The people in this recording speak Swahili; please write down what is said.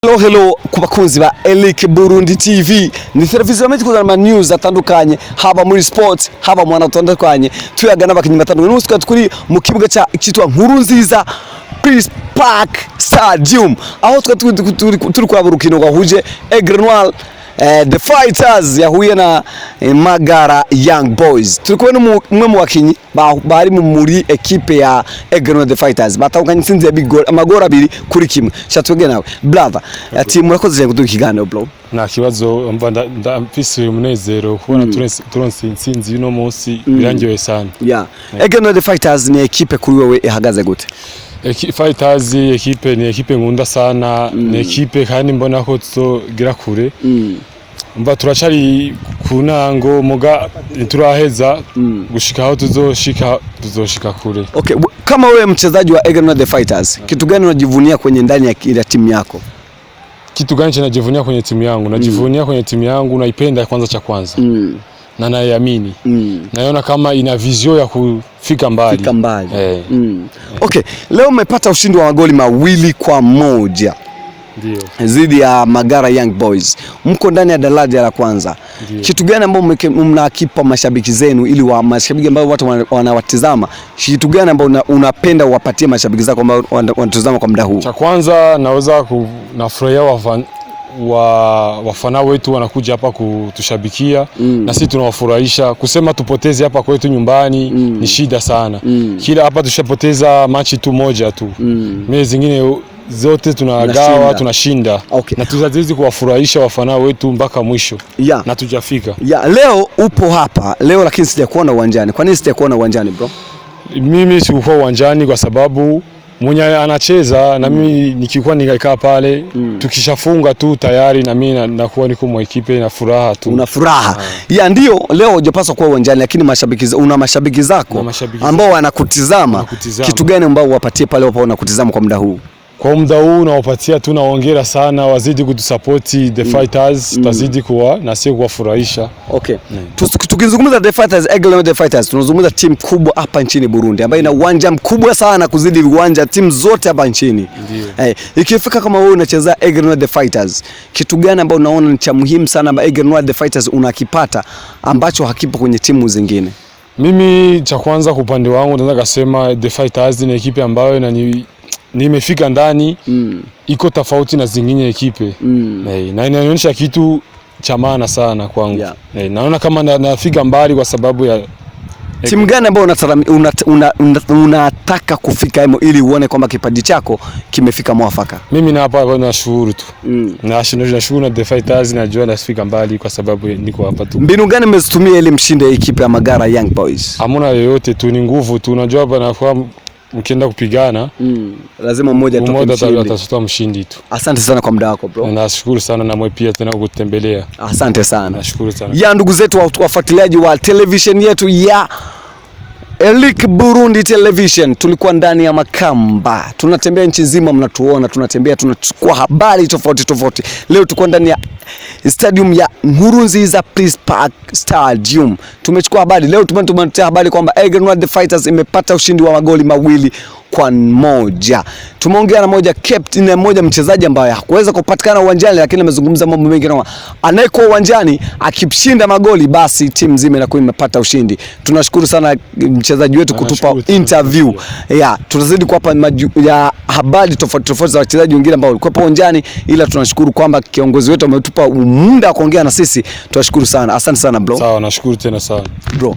Hello ku bakunzi ba Elike Burundi TV ni televiziyo yamaze kuzana news atandukanye haba muri sports haba mu atandukanye tuyagana abakinyi batandukanye n'umusika turi mu kibuga cyitwa Nkurunziza Peace Park Stadium aho turi kwa urukino gwahuje Aigle Noire the Fighters yahuye na Magara Young Boys. Turikuwe n'umwe mu bakinyi bari muri equipe ya Aigle Noire the Fighters batahukanye intsinzi ya big goal amagora 2 kuri kimwe. Shatwege nawe brother ati murakoze kuduha ikiganiro bro. Nta kibazo mva ndamfise umunezero kubona turonse intsinzi uno munsi birangiwe sana. Yeah. Aigle Noire the Fighters ni equipe kuri wewe ihagaze gute? Fighters equipe ni equipe ngunda sana, ni equipe kandi mbona ko tuzogira kure. Mba turacari kunango muga turaheza gushika aho tuzoshika kure. Okay, kama wewe mchezaji wa Aigle Noire the Fighters, kitu gani unajivunia kwenye ndani ya timu yako? Kitu gani najivunia kwenye timu yangu? Najivunia kwenye timu yangu naipenda kwanza cha kwanza. Na naiamini. Naona kama ina vision ya kufika mbali. Okay, leo umepata ushindi wa magoli 2-1. Ndio. Zidi ya Magara Young Boys. Mko ndani ya daraja la kwanza. Ndiyo. Kitu gani ambao mnakipa mashabiki zenu ili wa mashabiki ambao watu wanawatazama? Kitu gani ambao unapenda uwapatie mashabiki zako ambao wanatazama kwa muda huu? Cha kwanza naweza nafurahia wafana wetu wanakuja hapa kutushabikia na sisi tunawafurahisha. Kusema tupoteze hapa kwetu nyumbani ni shida sana. Kila hapa tushapoteza machi tu moja tu. Mimi zingine zote tunagawa tunashinda. Okay. Na tutazidi kuwafurahisha wafana wetu mpaka mwisho. Yeah. Na tujafika. Yeah, leo upo hapa leo lakini sijakuona uwanjani. Kwa nini sijakuona uwanjani bro? Mimi sikuwa uwanjani kwa sababu mwenye anacheza na mimi nikikuwa nikakaa pale tukishafunga tu tayari na mimi nakuwa niko mwa equipe na furaha tu. Una furaha. Ya ndio leo hujapaswa kuwa uwanjani lakini una mashabiki zako ambao wanakutizama. Kitu gani ambao wapatie pale wapo wanakutizama kwa muda huu? Kwa muda huu nawapatia tu naongera sana wazidi kutusupport the Fighters tazidi kuwa na sio kuwafurahisha. Okay. Tukizungumza the Fighters, Aigle Noire the Fighters, tunazungumza timu kubwa hapa nchini Burundi ambayo ina uwanja mkubwa sana kuzidi viwanja timu zote hapa nchini. Ikifika kama wewe unacheza Aigle Noire the Fighters, kitu gani ambao unaona ni cha muhimu sana ambapo Aigle Noire the Fighters unakipata ambacho hakipo kwenye timu zingine? Mimi cha kwanza kwa upande wangu nataka kusema the Fighters ni equipe ambayo nimefika ndani iko tofauti na zingine equipe. Na inaonyesha kitu cha maana sana kwangu. Naona kama nafika mbali kwa sababu ya timu gani ambayo unataka kufika hemo ili uone kwamba kipaji chako kimefika mwafaka? Mimi hapa nashukuru tu. Nashukuru na the Fighters najua nafika mbali kwa sababu niko hapa tu. Mbinu gani mmezitumia ili mshinde equipe ya Magara Young Boys? Hamuna yoyote tu, ni nguvu tu. Unajua hapa nakuwa mkienda kupigana lazima mmoja atatoa mshindi tu. Asante sana kwa muda wako bro. Nashukuru sana na mwe pia tena kutembelea. Asante sana. Nashukuru sana. Ya ndugu zetu wafuatiliaji wa television yetu ya Elike Burundi Television, tulikuwa ndani ya Makamba. Tunatembea nchi nzima mnatuona, tunachukua habari tofauti. Leo tulikuwa ndani ya stadium ya Nkurunziza Peace Park Stadium. Tumechukua habari. Leo tumetoa habari kwamba Aigle Noire the Fighters imepata ushindi wa magoli 2-1. Tumeongea na moja captain na moja mchezaji ambaye hakuweza kupatikana uwanjani lakini amezungumza mambo mengi na anayekuwa uwanjani akishinda magoli basi timu nzima inakuwa imepata ushindi. Tunashukuru sana mchezaji wetu kutupa interview. Tutazidi kuwapa ya habari tofauti za wachezaji wengine ambao walikuwa uwanjani, ila tunashukuru kwamba kiongozi wetu ametupa muda wa kuongea na sisi. Tunashukuru sana. Asante sana bro. Sawa, nashukuru tena sana bro.